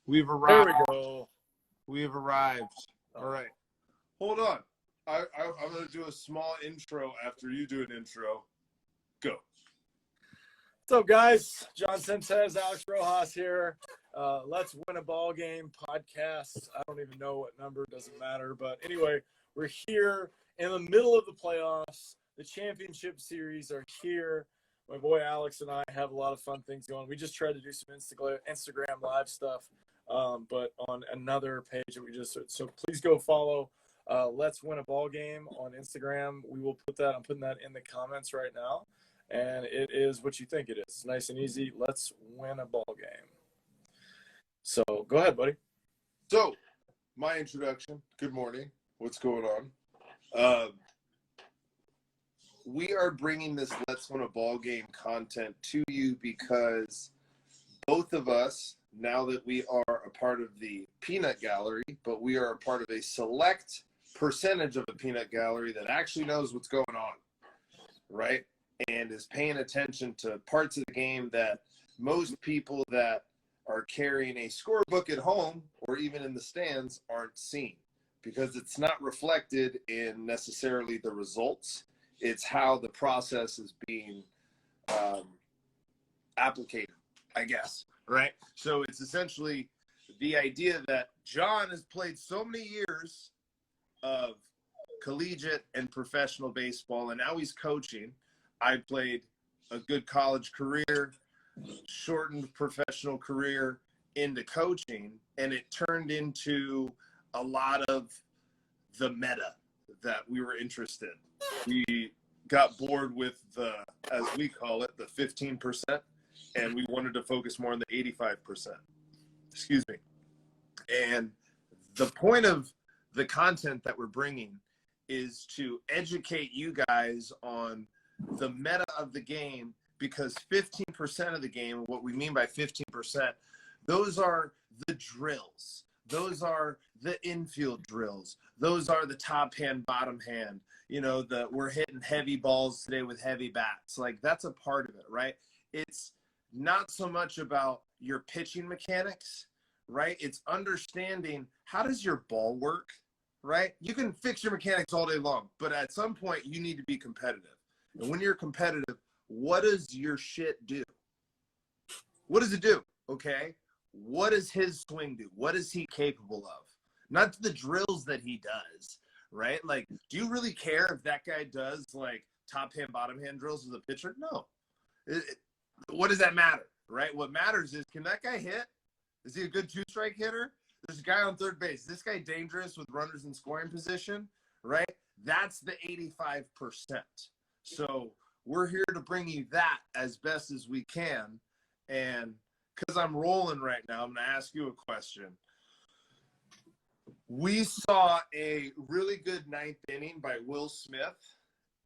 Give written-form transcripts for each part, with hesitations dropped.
We've There arrived. we go. We've arrived. All right. Hold on. I'm going to do a small intro after you do an intro. Go. What's up, guys? John Sentes, Alex Rojas here. Let's Win a Ball Game podcast. I don't even know what number, doesn't matter. But anyway, we're here in the middle of the playoffs. The championship series are here. My boy Alex and I have a lot of fun things going. We just tried to do some Instagram live stuff, but on another page that we just – so please go follow Let's Win a Ball Game on Instagram. We will put that – I'm putting that in the comments right now. And it is what you think it is. It's nice and easy. Let's win a ball game. So go ahead, buddy. So my introduction. Good morning. What's going on? We are bringing this Let's Win a Ball Game content to you because both of us, now that we are a part of the peanut gallery, but we are a part of a select percentage of the peanut gallery that actually knows what's going on, right? And is paying attention to parts of the game that most people that are carrying a scorebook at home or even in the stands aren't seeing, because it's not reflected in necessarily the results. It's how the process is being applicated, I guess, right? So it's essentially the idea that John has played so many years of collegiate and professional baseball, and now he's coaching. I played a good college career, shortened professional career into coaching, and it turned into a lot of the meta that we were interested in. We got bored with the, as we call it, the 15%, and we wanted to focus more on the 85%. Excuse me. And the point of the content that we're bringing is to educate you guys on the meta of the game, because 15% of the game, what we mean by 15%, those are the drills. Those are the infield drills. Those are the top hand, bottom hand. You know, we're hitting heavy balls today with heavy bats. Like, that's a part of it, right? It's not so much about your pitching mechanics, right? It's understanding, how does your ball work, right? You can fix your mechanics all day long, but at some point you need to be competitive. And when you're competitive, what does your shit do? What does it do? Okay. What does his swing do? What is he capable of? Not the drills that he does, right? Like, do you really care if that guy does like top hand, bottom hand drills with a pitcher? No. What does that matter, right? What matters is, can that guy hit? Is he a good two-strike hitter? There's a guy on third base. Is this guy dangerous with runners in scoring position, right? That's the 85%. So we're here to bring you that as best as we can. And because I'm rolling right now, I'm going to ask you a question. We saw a really good ninth inning by Will Smith,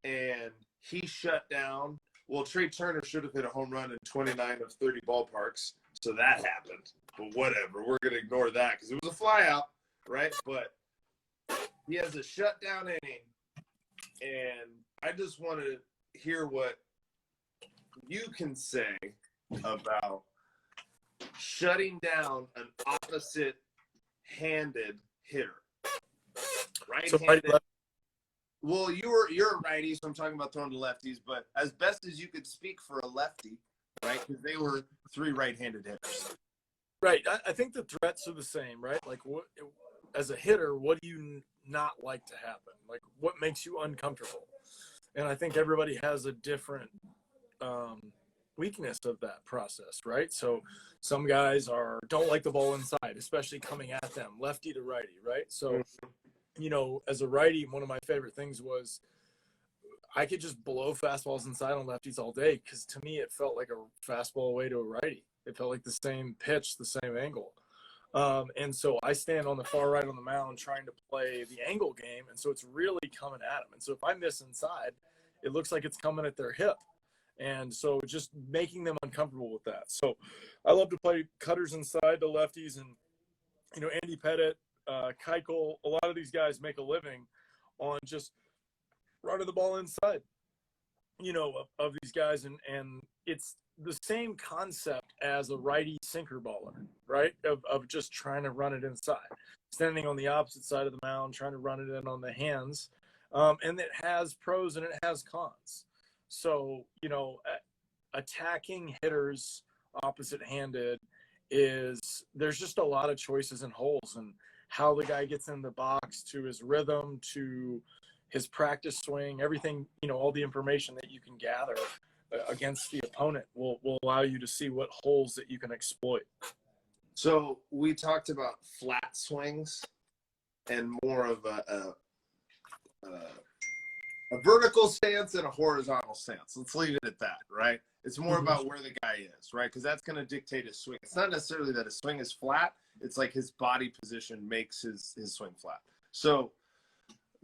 and he shut down. Well, Trey Turner should have hit a home run in 29 of 30 ballparks, so that happened. But whatever, we're going to ignore that because it was a flyout, right? But he has a shutdown inning, and I just want to hear what you can say about shutting down an opposite-handed hitter. Right-handed. So Well, you're a righty, so I'm talking about throwing to lefties. But as best as you could speak for a lefty, right? Because they were three right-handed hitters. right. I think the threats are the same, right? Like, what, as a hitter, what do you not like to happen? Like, what makes you uncomfortable? And I think everybody has a different weakness of that process, right? So some guys don't like the ball inside, especially coming at them, lefty to righty, right? So, you know, as a righty, one of my favorite things was I could just blow fastballs inside on lefties all day, because to me it felt like a fastball away to a righty. It felt like the same pitch, the same angle. And so I stand on the far right on the mound trying to play the angle game, and so it's really coming at them. And so if I miss inside, it looks like it's coming at their hip. And so just making them uncomfortable with that. So I love to play cutters inside to lefties, and, you know, Andy Pettit, Keuchel, a lot of these guys make a living on just running the ball inside. of these guys, and it's the same concept as a righty sinker baller, right? Of just trying to run it inside, standing on the opposite side of the mound, trying to run it in on the hands. And it has pros and it has cons. So, attacking hitters opposite-handed there's just a lot of choices and holes, and how the guy gets in the box, to his rhythm, to his practice swing, everything, all the information that you can gather against the opponent will allow you to see what holes that you can exploit. So we talked about flat swings and more of a vertical stance and a horizontal stance. Let's leave it at that, right? It's more about where the guy is, right? Because that's going to dictate his swing. It's not necessarily that his swing is flat. It's like his body position makes his swing flat. So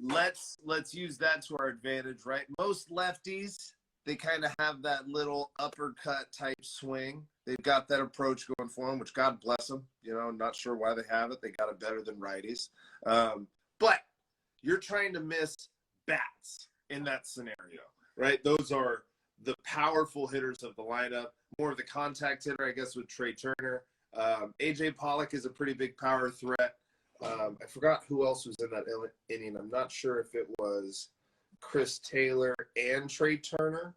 let's use that to our advantage, right? Most lefties, they kind of have that little uppercut type swing. They've got that approach going for them, which God bless them. I'm not sure why they have it. They got it better than righties. But you're trying to miss bats in that scenario, right? Those are the powerful hitters of the lineup. More of the contact hitter, I guess, with Trey Turner. A.J. Pollock is a pretty big power threat. I forgot who else was in that inning. I'm not sure if it was Chris Taylor and Trey Turner,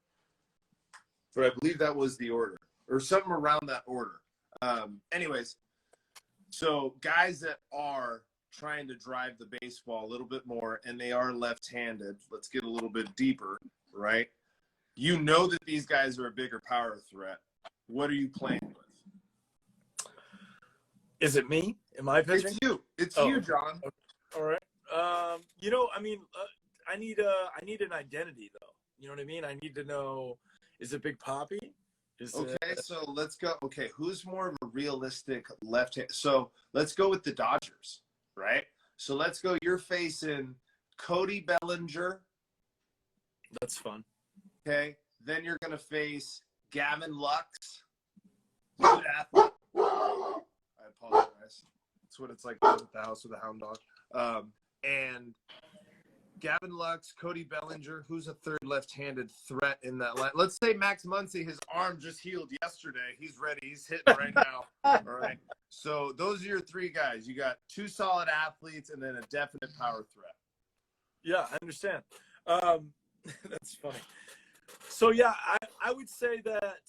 but I believe that was the order, or something around that order. Anyways, so guys that are trying to drive the baseball a little bit more, and they are left-handed. Let's get a little bit deeper, right? That these guys are a bigger power threat. What are you playing with? Is it me? Am I pitching? It's you. It's you, John. Okay. All right. I need an identity, though. You know what I mean? I need to know, is it Big Papi? So let's go. Okay, who's more of a realistic left-hand? So let's go with the Dodgers, right? So let's go. You're facing Cody Bellinger. That's fun. Okay. Then you're going to face Gavin Lux. Good athlete. I apologize. That's what it's like at the house with a hound dog. And Gavin Lux, Cody Bellinger, who's a third left-handed threat in that line? Let's say Max Muncie, his arm just healed yesterday. He's ready. He's hitting right now. All right. So those are your three guys. You got two solid athletes and then a definite power threat. Yeah, I understand. That's funny. So, yeah, I would say that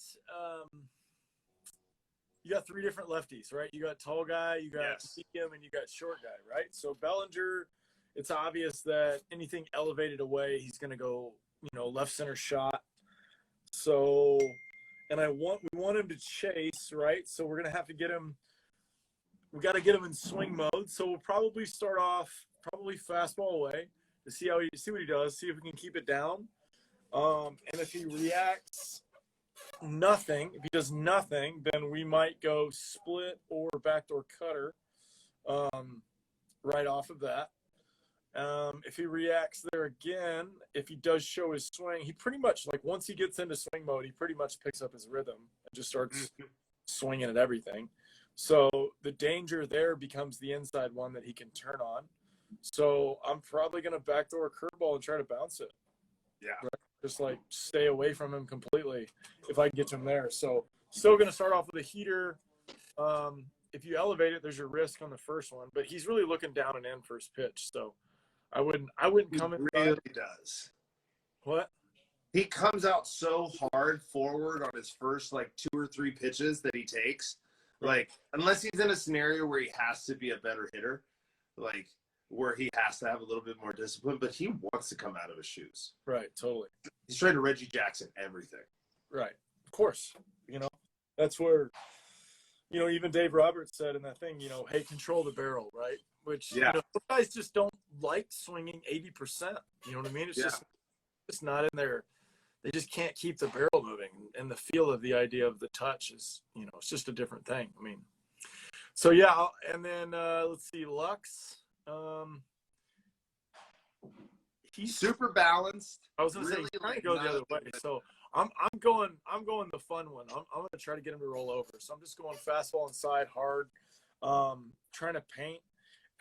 you got three different lefties, right? You got tall guy, you got medium, and you got short guy, right? So Bellinger, it's obvious that anything elevated away, he's going to go, left center shot. So, and we want him to chase, right? So we're going to have to get him. We got to get him in swing mode. So we'll probably start off fastball away to see what he does, see if we can keep it down. And if he reacts if he does nothing, then we might go split or backdoor cutter right off of that. If he reacts there again, if he does show his swing, he pretty much, once he gets into swing mode, he pretty much picks up his rhythm and just starts swinging at everything. So the danger there becomes the inside one that he can turn on. So I'm probably going to backdoor curveball and try to bounce it. Yeah. Right? Just stay away from him completely if I can get to him there. So still going to start off with a heater. If you elevate it, there's your risk on the first one, but he's really looking down and in first pitch. So I wouldn't come in. He really does. What? He comes out so hard forward on his first 2 or 3 pitches that he takes. Unless he's in a scenario where he has to be a better hitter, where he has to have a little bit more discipline, but he wants to come out of his shoes. Right, totally. He's trying to Reggie Jackson everything. Right, of course. That's where, even Dave Roberts said in that thing, hey, control the barrel, right? Which, those guys just don't like swinging 80%. You know what I mean? It's just not in there. They just can't keep the barrel moving. And the feel of the idea of the touch is, it's just a different thing. I mean, so yeah. And then let's see, Lux. He's super balanced. I was going to say, he's trying to go the other way. So I'm going the fun one. I'm going to try to get him to roll over. So I'm just going fastball inside hard, trying to paint,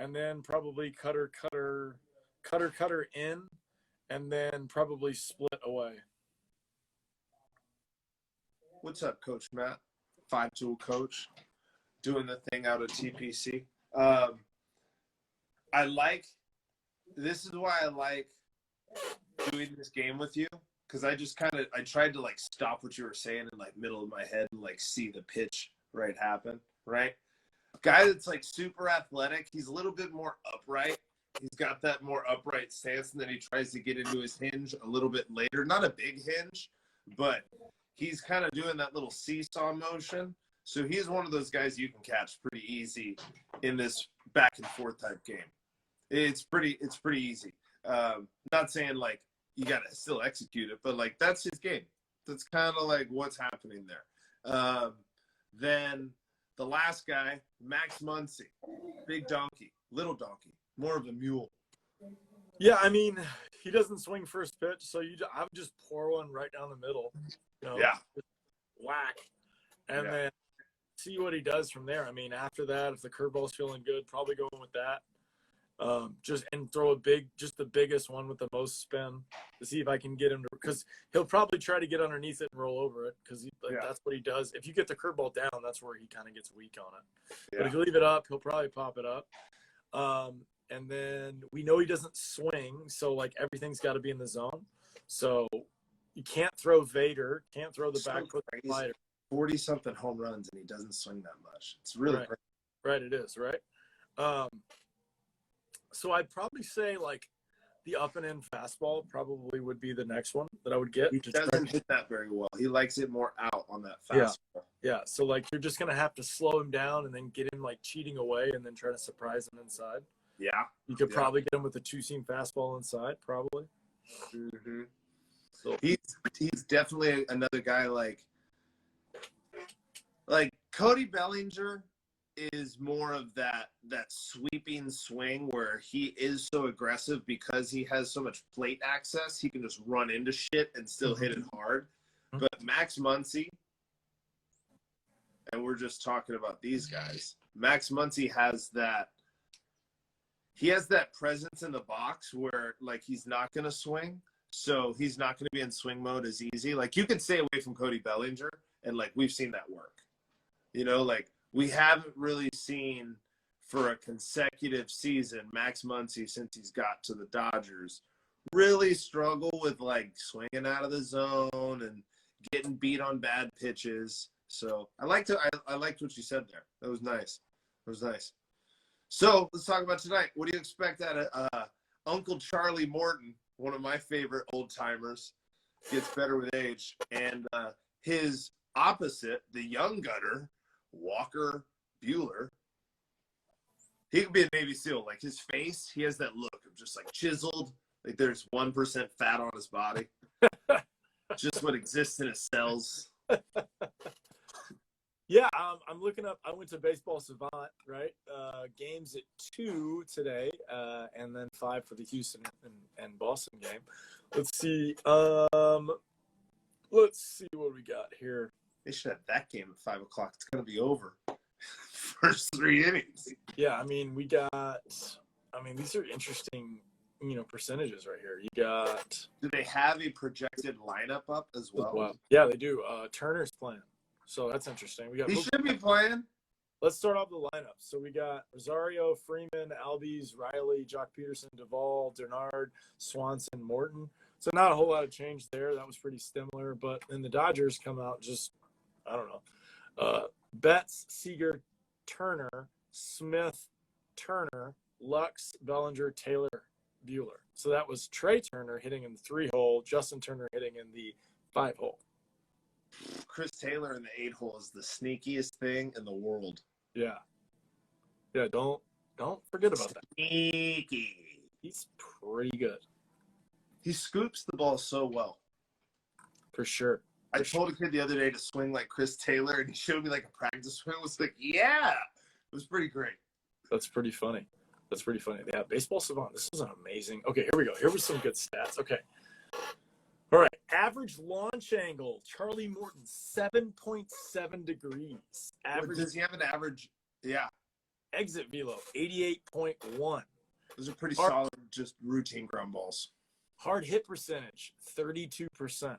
and then probably cutter in, and then probably split away. What's up, Coach Matt? 5-tool coach, doing the thing out of TPC. This is why I like doing this game with you, because I tried to like stop what you were saying in like middle of my head and like see the pitch happen, right? Guy that's like super athletic, he's a little bit more upright. He's got that more upright stance, and then he tries to get into his hinge a little bit later. Not a big hinge, but he's kind of doing that little seesaw motion. So he's one of those guys you can catch pretty easy in this back and forth type game. It's pretty easy. Not saying like you got to still execute it, but like that's his game. That's kind of like what's happening there. Then the last guy, Max Muncie, big donkey, little donkey, more of a mule. Yeah, I mean, he doesn't swing first pitch, so I would just pour one right down the middle. Yeah. Just whack, and then see what he does from there. I mean, after that, if the curveball's feeling good, probably going with that. And throw just the biggest one with the most spin to see if I can get him to, because he'll probably try to get underneath it and roll over it, because that's what he does. If you get the curveball down, that's where he kind of gets weak on it. Yeah. But if you leave it up, he'll probably pop it up. And then we know he doesn't swing, so like everything's got to be in the zone. So you can't throw Vader, can't throw the back foot slider. 40-something home runs and he doesn't swing that much. It's really right. Right, it is, right? So I'd probably say like the up and in fastball probably would be the next one that I would get. He doesn't hit that very well. He likes it more out on that fastball. Yeah. So like you're just gonna have to slow him down and then get him like cheating away and then try to surprise him inside. Yeah. You could probably get him with a 2-seam fastball inside, probably. Mm-hmm. So he's definitely another guy like Cody Bellinger is more of that sweeping swing where he is so aggressive because he has so much plate access. He can just run into shit and still hit it hard. But Max Muncie, and we're just talking about these guys, Max Muncie has that presence in the box where like he's not going to swing. So he's not going to be in swing mode as easy. Like you can stay away from Cody Bellinger, and like we've seen that work. Like we haven't really seen for a consecutive season Max Muncie, since he's got to the Dodgers, really struggle with like swinging out of the zone and getting beat on bad pitches. So I liked what you said there. That was nice. So let's talk about tonight. What do you expect out of Uncle Charlie Morton, one of my favorite old timers, gets better with age, and his opposite, the young gunner, Walker Buehler. He could be a Navy SEAL. Like his face, he has that look of just like chiseled, like there's 1% fat on his body. Just what exists in his cells. Yeah, I'm looking up. I went to Baseball Savant, right? Games at 2 today, and then 5 for the Houston and Boston game. Let's see. Let's see what we got here. They should have that game at 5 o'clock. It's going to be over. First 3 innings. Yeah, I mean, these are interesting, percentages right here. You got. Do they have a projected lineup up as well? Yeah, they do. Turner's playing, so that's interesting. He should be playing. Let's start off the lineup. So we got Rosario, Freeman, Albies, Riley, Jock Peterson, Duvall, Denard, Swanson, Morton. So not a whole lot of change there. That was pretty similar. But then the Dodgers come out just, I don't know. Betts, Seager, Turner, Smith, Turner, Lux, Bellinger, Taylor, Buehler. So that was Trey Turner hitting in the 3-hole, Justin Turner hitting in the 5-hole. Chris Taylor in the 8-hole is the sneakiest thing in the world. Yeah. Yeah, don't forget about that. Sneaky. He's pretty good. He scoops the ball so well. For sure. I told a kid the other day to swing like Chris Taylor, and he showed me like a practice swing. I was like, yeah. It was pretty great. That's pretty funny. Yeah, Baseball Savant. This is an amazing. Okay, here we go. Here were some good stats. Okay. All right. Average launch angle. Charlie Morton, 7.7 degrees. Average. Does he have an average? Yeah. Exit velo, 88.1. Those are pretty solid, just routine ground balls. Hard hit percentage, 32%.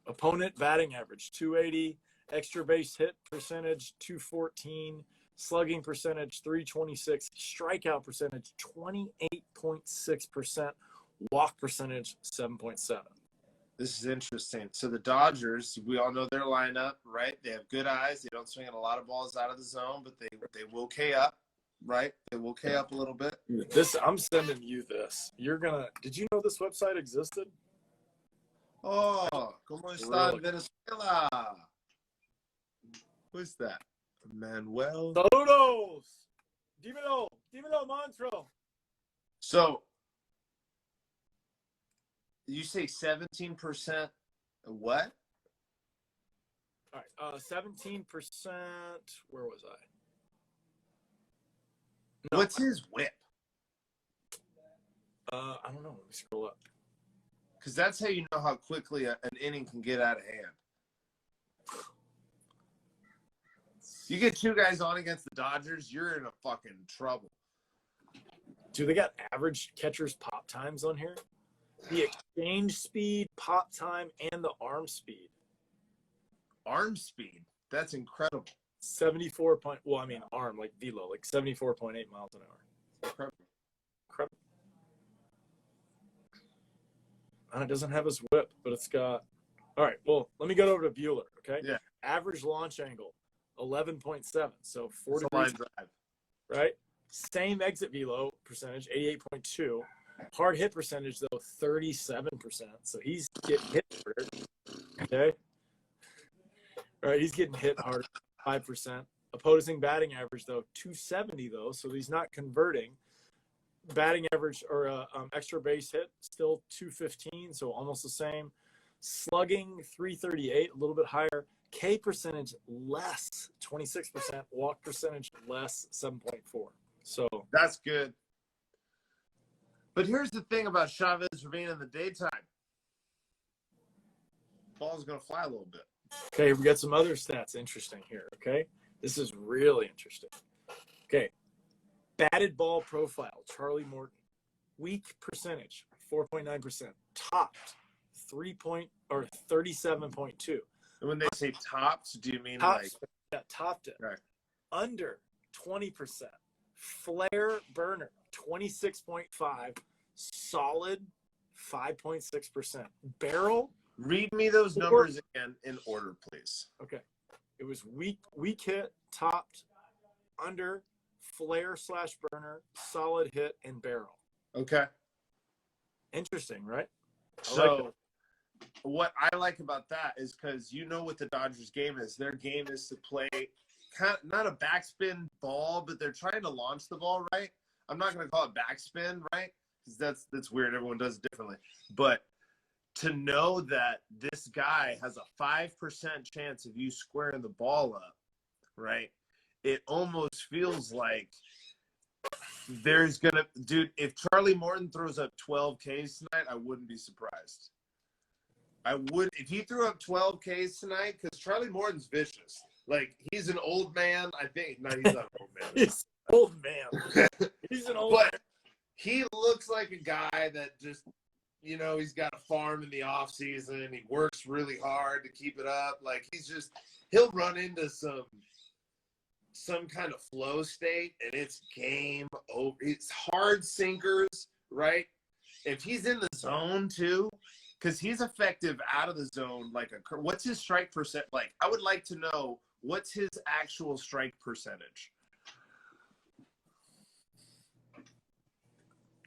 Opponent batting average 280, extra base hit percentage 214, slugging percentage 326, strikeout percentage 28.6%, walk percentage 7.7. This is interesting. So the Dodgers, we all know their lineup, right? They have good eyes. They don't swing a lot of balls out of the zone, but they will K up, right? They will K up a little bit. I'm sending you this. Did you know this website existed? Oh, ¿cómo está en Venezuela? Who's that? Manuel. Saludos. Dímelo, Montreal. So, you say 17% what? All right, 17%. Where was I? No, What's his whip? I don't know. Let me scroll up. Because that's how you know how quickly an inning can get out of hand. You get two guys on against the Dodgers, you're in a fucking trouble. Dude, they got average catcher's pop times on here. The exchange speed, pop time, and the arm speed. Arm speed? That's incredible. 74 point. Well, I mean arm, like velo, like 74.8 miles an hour. Incredible. And it doesn't have his whip, but it's got. All right. Well, let me go over to Bueller. Okay. Yeah. Average launch angle, 11.7. So 4 That's a degrees. line drive. Right. Same exit velo percentage, 88.2. Hard hit percentage though, 37%. So he's getting hit harder. Okay. All right. He's getting hit harder, 5%. Opposing batting average though, 270 though. So he's not converting. Batting average or extra base hit still 215, so almost the same. Slugging 338, a little bit higher. K percentage less 26%. Walk percentage less 7.4. So that's good. But here's the thing about Chavez Ravine in the daytime. Ball's gonna fly a little bit. Okay, we got some other stats interesting here. Okay, this is really interesting. Okay. Batted ball profile, Charlie Morton. Weak percentage, 4.9%. Topped, 37.2. And when they say tops, do you mean Tops, yeah, topped it. Right. Under, 20%. Flare burner, 26.5. Solid, 5.6%. Barrel. Read me those numbers again in order, please. Okay. It was weak hit, topped, under, flare/burner, solid hit, and barrel. Okay. Interesting, right? So what I like about that is because you know what the Dodgers game is. Their game is to play not a backspin ball, but they're trying to launch the ball, right? I'm not going to call it backspin, right? Because that's weird. Everyone does it differently. But to know that this guy has a 5% chance of you squaring the ball up, right? It almost feels like there's going to – dude, if Charlie Morton throws up 12 Ks tonight, I wouldn't be surprised. I would – if he threw up 12 Ks tonight, because Charlie Morton's vicious. Like, he's an old man, I think. No, he's not an old man. He's an old man. He's an old man. But he looks like a guy that just – you know, he's got a farm in the off season. He works really hard to keep it up. Like, he'll run into some kind of flow state, and it's game over. It's hard sinkers, right? If he's in the zone too, because he's effective out of the zone. Like what's his strike percent? Like, I would like to know what's his actual strike percentage.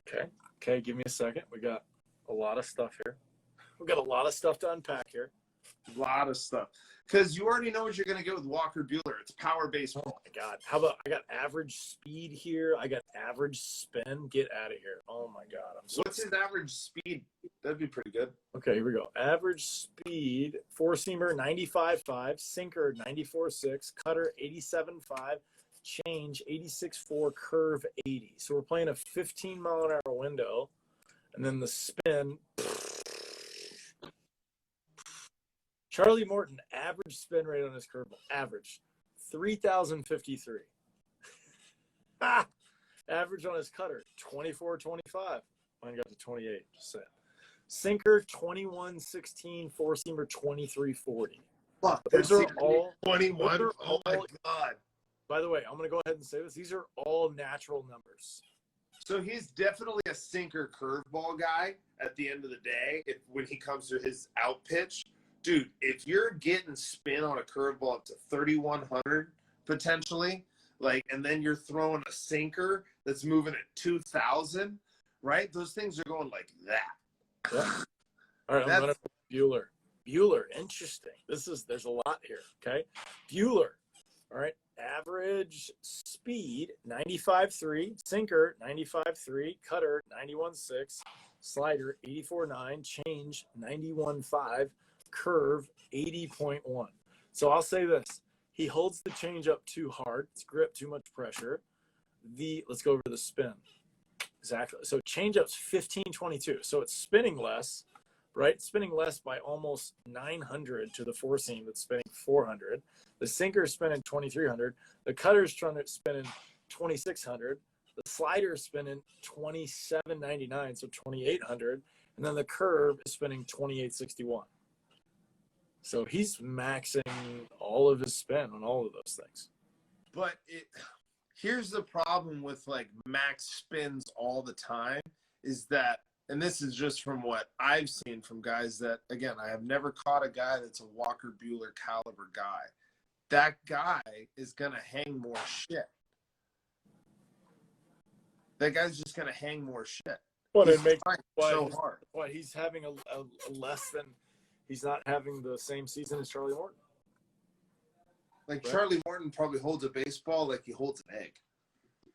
Okay. Give me a second. We got a lot of stuff here. We've got a lot of stuff to unpack here. A lot of stuff. Because you already know what you're going to get with Walker Buehler. It's power baseball. Oh, my God. How about I got average speed here. I got average spin. Get out of here. Oh, my God. What's his average speed? That'd be pretty good. Okay, here we go. Average speed, four-seamer 95.5, sinker 94.6, cutter 87.5, change 86.4, curve 80. So we're playing a 15-mile-an-hour window. And then the spin, Charlie Morton, average spin rate on his curveball, average 3,053. Average on his cutter, 24.25. Mine got to 28, just saying. Sinker 21-16, four seamer 23-40. Fuck, Those are all 21. those are Oh my all- God. By the way, I'm going to go ahead and say this. These are all natural numbers. So he's definitely a sinker curveball guy at the end of the day. When he comes to his out pitch, dude, if you're getting spin on a curveball up to 3,100 potentially, like, and then you're throwing a sinker that's moving at 2,000, right? Those things are going like that. Yeah. All right, I'm going to Bueller. Bueller, interesting. There's a lot here. Okay, Bueller. All right, average speed 95.3, sinker 95.3, cutter 91.6, slider 84.9, change 91.5, curve 80.1. So I'll say this: he holds the change up too hard. It's grip too much pressure. Let's go over the spin. Exactly. So changeup's 1522. So it's spinning less, right? Spinning less by almost 900 to the four seam that's spinning 400. The sinker is spinning 2300. The cutter is trying to spinning 2600. The slider is spinning 2799, so 2800. And then the curve is spinning 2861. So he's maxing all of his spin on all of those things. But here's the problem with like max spins all the time is that, and this is just from what I've seen from guys that, again, I have never caught a guy that's a Walker Bueller caliber guy. That guy is going to hang more shit. That guy's just going to hang more shit. Well, it makes so hard. Why he's having a less than, he's not having the same season as Charlie Morton. Like, right? Charlie Morton probably holds a baseball like he holds an egg. You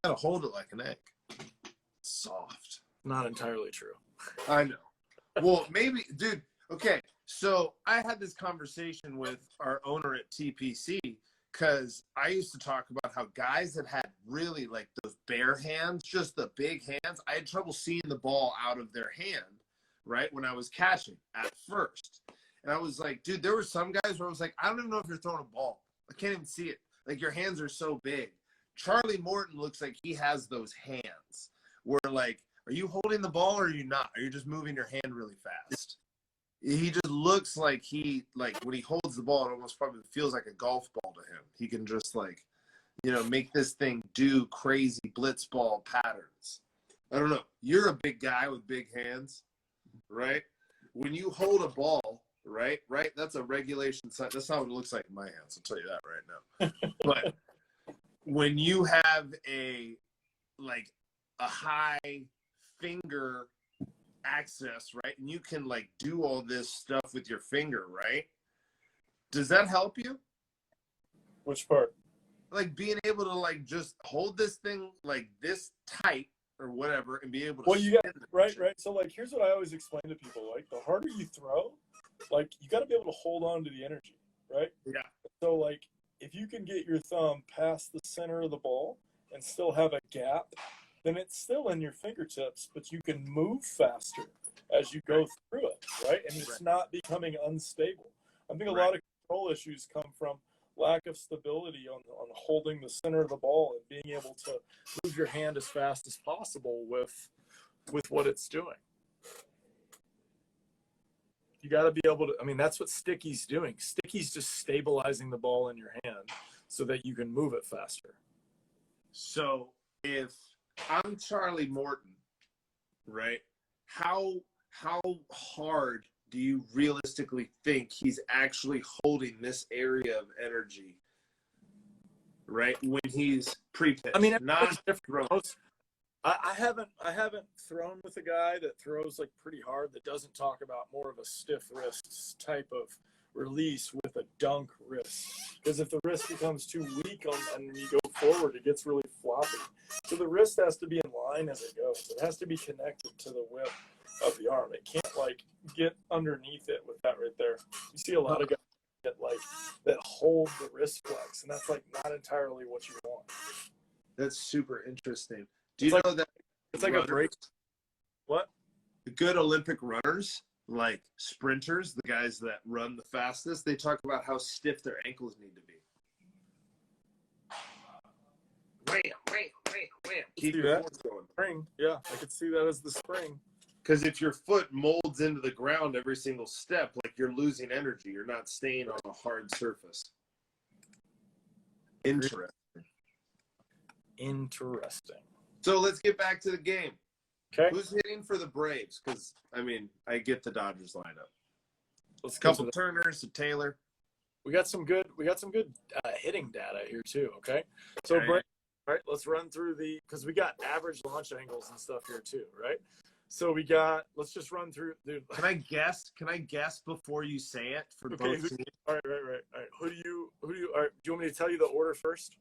gotta hold it like an egg. It's soft. Not entirely true. I know. Well, maybe, dude. Okay, so I had this conversation with our owner at TPC because I used to talk about how guys that had really like those bare hands, just the big hands, I had trouble seeing the ball out of their hand, right, when I was catching at first. And I was like, dude, there were some guys where I was like, I don't even know if you're throwing a ball. I can't even see it. Like, your hands are so big. Charlie Morton looks like he has those hands where, like, are you holding the ball or are you not? Are you just moving your hand really fast? He just looks like when he holds the ball, it almost probably feels like a golf ball to him. He can just, like, make this thing do crazy blitz ball patterns. I don't know. You're a big guy with big hands, right? When you hold a ball, right? That's a regulation sign. That's not what it looks like in my hands. I'll tell you that right now. But when you have a high finger access, right? And you can like do all this stuff with your finger, right? Does that help you? Which part? Like being able to like just hold this thing like this tight or whatever and be able to. Well, you got right. So like, here's what I always explain to people: like, the harder you throw, like, you got to be able to hold on to the energy, right? Yeah. So like, if you can get your thumb past the center of the ball and still have a gap, then it's still in your fingertips, but you can move faster as you go through it, right? And it's not becoming unstable. I think a lot of control issues come from lack of stability on holding the center of the ball and being able to move your hand as fast as possible with what it's doing. You got to be able to, I mean, that's what Sticky's doing. Sticky's just stabilizing the ball in your hand so that you can move it faster. So if I'm Charlie Morton, right, how hard do you realistically think he's actually holding this area of energy, right, when he's pre-pitch? I mean, not different. I haven't thrown with a guy that throws like pretty hard, that doesn't talk about more of a stiff wrist type of release with a dunk wrist. Because if the wrist becomes too weak and you go forward, it gets really floppy. So the wrist has to be in line as it goes. It has to be connected to the whip of the arm. It can't like get underneath it with that right there. You see a lot of guys that hold the wrist flex, and that's like not entirely what you want. That's super interesting. Do you know that it's like a break? What? The good Olympic runners, like sprinters, the guys that run the fastest, they talk about how stiff their ankles need to be. Wham, wham, wham, wham. Keep your force going. Spring. Yeah, I could see that as the spring. Because if your foot molds into the ground every single step, like you're losing energy, you're not staying on a hard surface. Interesting. So let's get back to the game. Okay. Who's hitting for the Braves? Because, I mean, I get the Dodgers lineup. Let's A couple Turners, a Taylor. We got some good hitting data here too. Okay. So, Okay. all right, let's run through because we got average launch angles and stuff here too, right? So let's just run through the. Can I guess before you say it for both teams? All right. Who do you, do you want me to tell you the order first?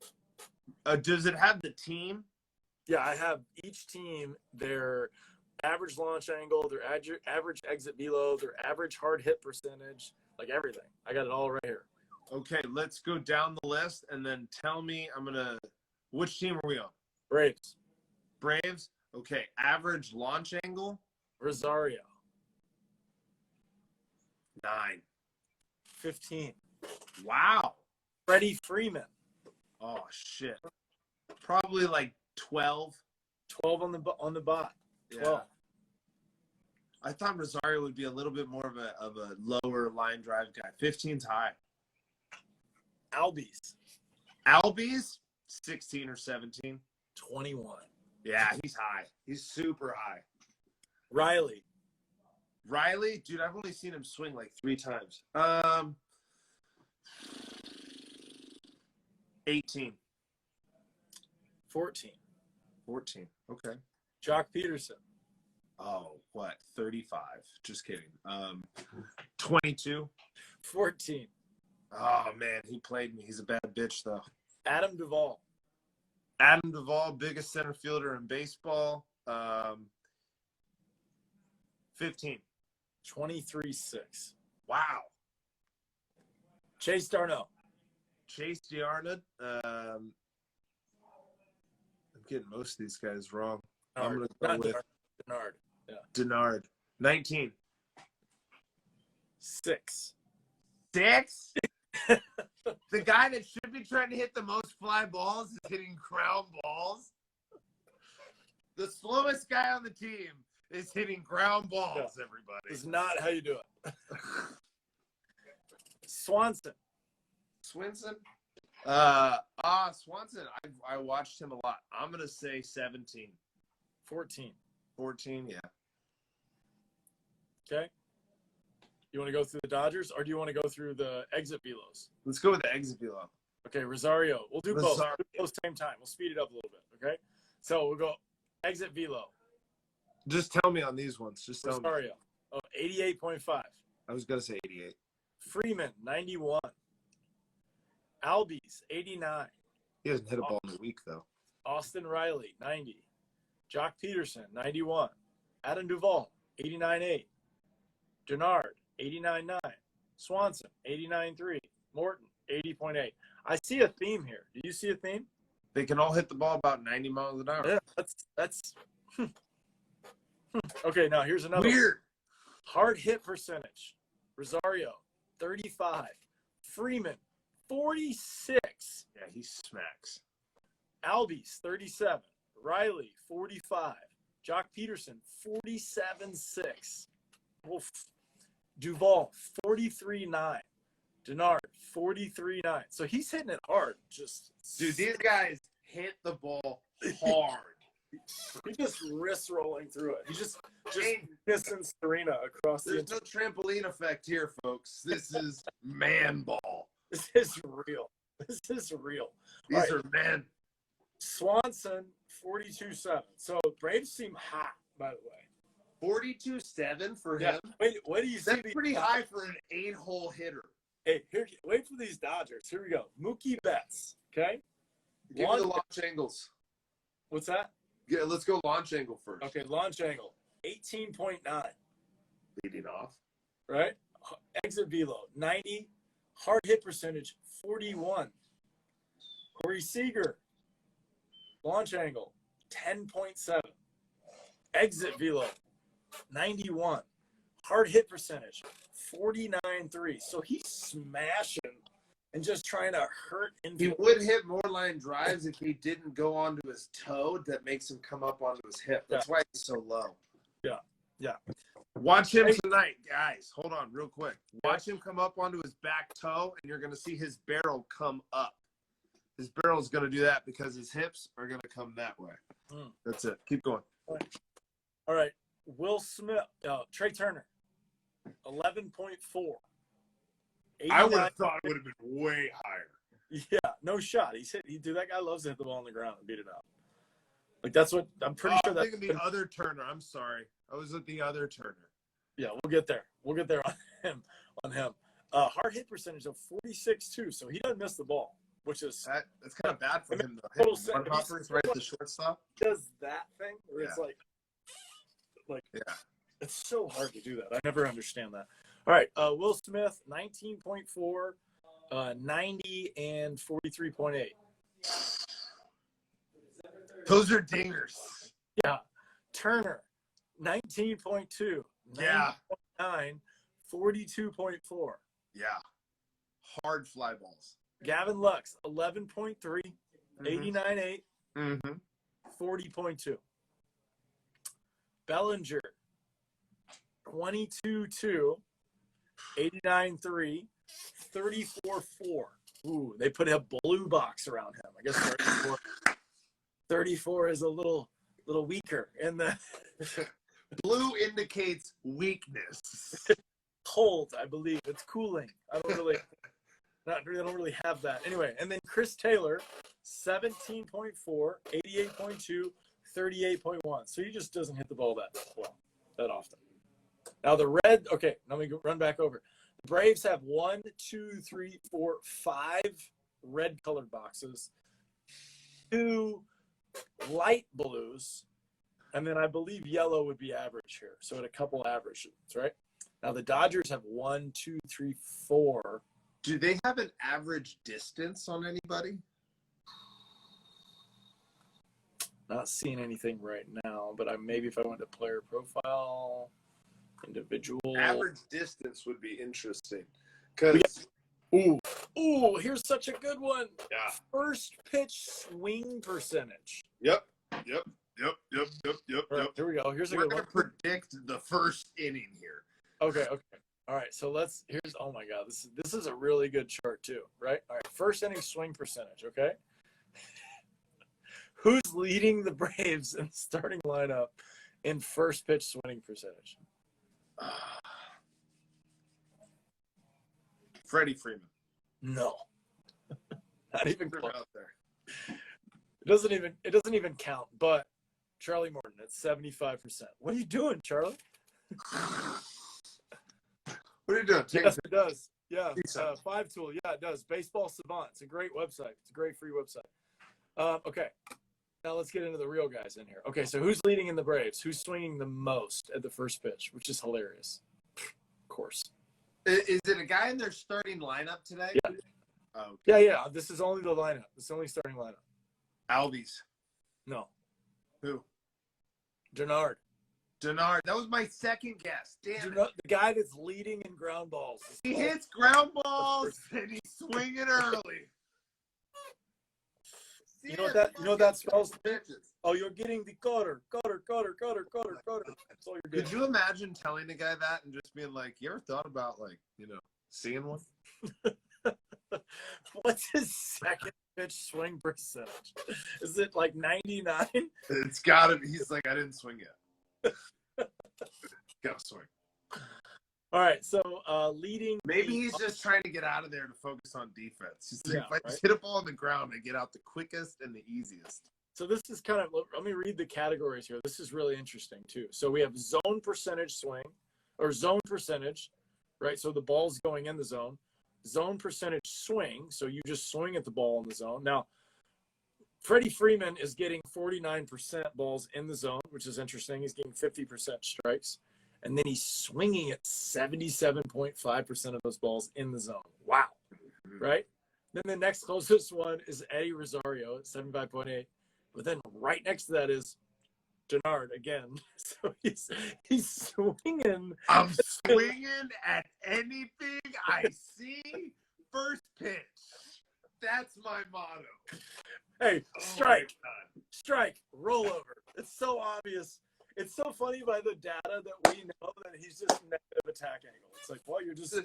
Does it have the team? Yeah, I have each team, their average launch angle, their average exit velo, their average hard hit percentage, like everything. I got it all right here. Okay, let's go down the list and then tell me which team are we on? Braves. Braves? Okay, average launch angle? Rosario. 9. 15. Wow. Freddie Freeman. Oh, shit. Probably like 12. 12 on the bot. 12. Yeah. I thought Rosario would be a little bit more of a lower line drive guy. 15's high. Albies? 16 or 17. 21. Yeah, he's high. He's super high. Riley, dude, I've only seen him swing like 3 times. 18. 14. 14. Okay. Jock Peterson. Oh, what? 35. Just kidding. 22. 14. Oh, man, he played me. He's a bad bitch, though. Adam Duvall, biggest center fielder in baseball. 15. 23-6. Wow. Chase Darno. I'm getting most of these guys wrong. I'm going to go with Denard. Yeah. Denard. 19. 6. 6? The guy that should be trying to hit the most fly balls is hitting ground balls. The slowest guy on the team is hitting ground balls, everybody. It's not how you do it. Swanson. Swanson? Swanson, I watched him a lot. I'm going to say 17. 14. 14, yeah. Okay. You want to go through the Dodgers, or do you want to go through the exit velos? Let's go with the exit velo. Okay, Rosario. We'll do both. We'll do both same time. We'll speed it up a little bit, okay? So we'll go exit velo. Just tell me on these ones. Just tell Rosario. me. 88.5. I was going to say 88. Freeman, 91. Albies, 89. He hasn't hit a ball in a week, though. Austin Riley, 90. Jock Peterson, 91. Adam Duvall, 89.8. Denard, 89.9. Swanson, 89.3. Morton, 80.8. I see a theme here. Do you see a theme? They can all hit the ball about 90 miles an hour. Yeah, that's Okay, now here's another weird one. Hard hit percentage. Rosario, 35. Freeman, 46. Yeah, he smacks. Albies, 37. Riley, 45. Jock Peterson, 47.6. Duvall, 43.9. Denard, 43.9. So he's hitting it hard. Dude, these guys hit the ball hard. He just wrist rolling through it. He just pissing Serena across There's no trampoline effect here, folks. This is man ball. This is real. These are men. Swanson, 42.7. So Braves seem hot, by the way. 42.7 for him. Wait do you see? That's pretty high for an 8-hole hitter. Hey, wait for these Dodgers. Here we go. Mookie Betts. Okay. Give me the launch angles. What's that? Yeah, let's go launch angle first. Okay, launch angle, 18.9. Leading off. Right? Exit velo, 90. Hard hit percentage, 41. Corey Seager, launch angle, 10.7. Exit velo, 91. Hard hit percentage, 49.3. So he's smashing and just trying to hurt. He would hit more line drives if he didn't go onto his toe that makes him come up onto his hip. That's why he's so low. Yeah. Yeah. Watch him tonight, guys. Hold on real quick. Watch him come up onto his back toe, and you're going to see his barrel come up. His barrel is going to do that because his hips are going to come that way. That's it. Keep going. All right. Will Smith, Trey Turner, 11.4. I would have thought it would have been way higher. Yeah, no shot. Dude, that guy loves to hit the ball on the ground and beat it out. Like, that's what I'm pretty sure. I'm thinking the other Turner. I'm sorry. I was with the other Turner. Yeah, we'll get there. We'll get there on him. Hard hit percentage of 46.2, so he doesn't miss the ball, which is that's kind of bad for him though. Total One hoppers right at the shortstop. Does that thing where it's like it's so hard to do that. I never understand that. All right, Will Smith, 19.4, 90, and 43.8. Those are dingers. Yeah. Turner, 19.2. Yeah. 9.9, 42.4. Yeah. Hard fly balls. Gavin Lux, 11.3, 89.8, 40.2. Bellinger, 22.2, 89.3, 34.4. Ooh, they put a blue box around him. I guess 34 is a little weaker. And the blue indicates weakness. Cold, I believe. It's cooling. I don't really have that. Anyway, and then Chris Taylor, 17.4, 88.2, 38.1. So he just doesn't hit the ball that often. Now the red, okay, let me run back over. The Braves have 1, 2, 3, 4, 5 red colored boxes, 2 light blues, and then I believe yellow would be average here. So at a couple averages, right? Now the Dodgers have 1, 2, 3, 4. Do they have an average distance on anybody? Not seeing anything right now, but maybe if I went to player profile, individual. Average distance would be interesting. Because ooh, here's such a good one. Yeah. First pitch swing percentage. Yep. Right, here we go. Here's a We're good one. going to predict the first inning here. Okay. All right, so oh my God, this is a really good chart too, right? All right, first inning swing percentage, okay? Who's leading the Braves in starting lineup in first pitch swing percentage? Freddie Freeman. No. Not even close. Out there. It doesn't even count, but Charlie Morton at 75%. What are you doing, Charlie? What are you doing? Yes, it does. Yeah, 5 Tool. Yeah, it does. Baseball Savant. It's a great website. It's a great free website. Okay, now let's get into the real guys in here. Okay, so who's leading in the Braves? Who's swinging the most at the first pitch, which is hilarious. Of course. Is it a guy in their starting lineup today? Yeah. Oh, okay. Yeah. This is only the lineup. This is only starting lineup. Albies. No. Who? Denard. That was my second guess. Damn it. The guy that's leading in ground balls. He hits ground balls and he's swinging early. You know what that spells? Oh, you're getting the cutter. That's all you're getting. Could you imagine telling a guy that and just being like, you ever thought about seeing one? What's his second pitch swing percentage? Is it like 99? It's gotta be. He's like, I didn't swing yet. Gotta swing. All right, so leading. Maybe he's just trying to get out of there to focus on defense. He's like, if I just hit a ball on the ground, I get out the quickest and the easiest. So this is kind of, let me read the categories here. This is really interesting too. So we have zone percentage swing, or zone percentage, right? So the ball's going in the zone. Zone percentage swing, so you just swing at the ball in the zone. Now, Freddie Freeman is getting 49% balls in the zone, which is interesting. He's getting 50% strikes. And then he's swinging at 77.5% of those balls in the zone. Wow. Right? Then the next closest one is Eddie Rosario at 75.8. But then right next to that is Denard again. So he's swinging. I'm swinging at anything I see. First pitch. That's my motto. Hey, strike, rollover. It's so obvious. it's so funny by the data that we know that he's just negative attack angle. It's like, well, you're just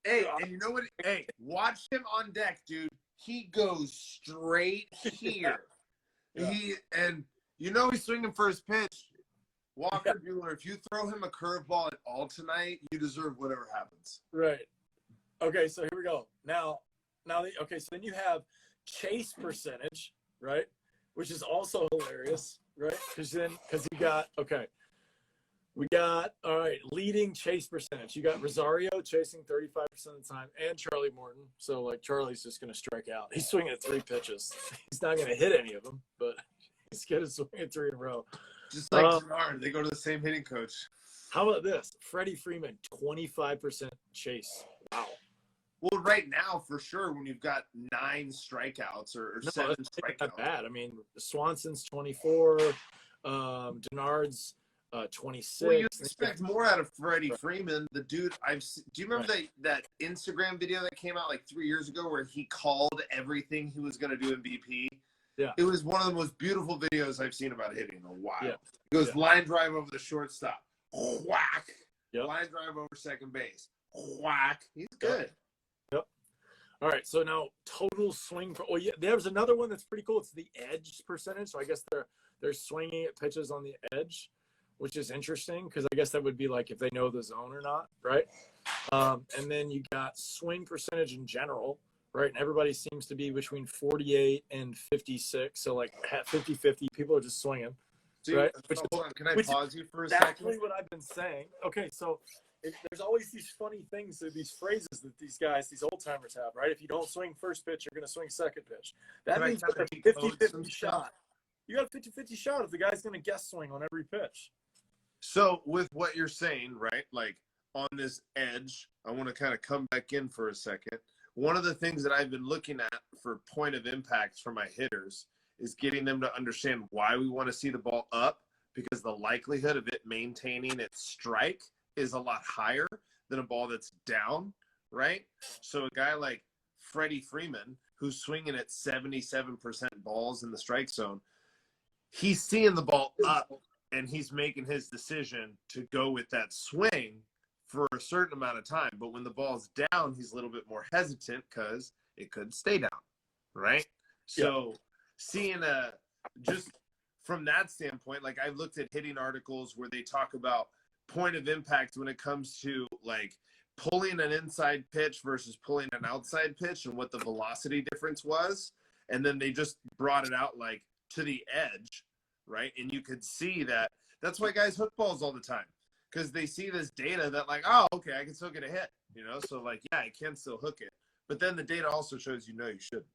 Hey, and you know what? Hey, watch him on deck, dude. He goes straight here. Yeah. And you know he's swinging first pitch. Walker Buehler, if you throw him a curveball at all tonight, you deserve whatever happens. Right. Okay, so here we go. Now, okay, so then you have chase percentage, right? Which is also hilarious, right? Because you got, okay, we got, all right, leading chase percentage. You got Rosario chasing 35% of the time and Charlie Morton. So, like, Charlie's just going to strike out. He's swinging at 3 pitches. He's not going to hit any of them, but he's going to swing at 3 in a row. Just like Gerard, they go to the same hitting coach. How about this? Freddie Freeman, 25% chase. Wow. Well, right now, for sure, when you've got 9 strikeouts or 7 strikeouts. Not bad. I mean, Swanson's 24, Denard's 26. Well, you expect more out of Freddie Freeman. The dude, do you remember that Instagram video that came out like 3 years ago where he called everything he was going to do in BP? Yeah. It was one of the most beautiful videos I've seen about hitting in a while. Yeah. It goes line drive over the shortstop. Whack. Yep. Line drive over second base. Whack. He's good. Yep. All right. So now total swing. There's another one that's pretty cool. It's the edge percentage. So I guess they're swinging at pitches on the edge, which is interesting because I guess that would be like if they know the zone or not, right? And then you got swing percentage in general, right? And everybody seems to be between 48 and 56. So like 50-50, people are just swinging, right? Hold on. Can I pause you for a second? second? Exactly what I've been saying. Okay, so there's always these funny things, these phrases that these old timers have, right? If you don't swing first pitch, you're going to swing second pitch. That means you got a 50-50 shot. You got a 50-50 shot if the guy's going to guess swing on every pitch. So with what you're saying, right, like on this edge, I want to kind of come back in for a second. One of the things that I've been looking at for point of impact for my hitters is getting them to understand why we want to see the ball up, because the likelihood of it maintaining its strike is a lot higher than a ball that's down, right? So a guy like Freddie Freeman, who's swinging at 77% balls in the strike zone, he's seeing the ball up and he's making his decision to go with that swing for a certain amount of time. But when the ball's down, he's a little bit more hesitant because it could stay down, right? So seeing just from that standpoint, like I've looked at hitting articles where they talk about point of impact when it comes to like pulling an inside pitch versus pulling an outside pitch and what the velocity difference was. And then they just brought it out like to the edge, right? And you could see that that's why guys hook balls all the time, because they see this data that like, oh, okay, I can still get a hit, you know? So like, yeah, I can still hook it. But then the data also shows you shouldn't.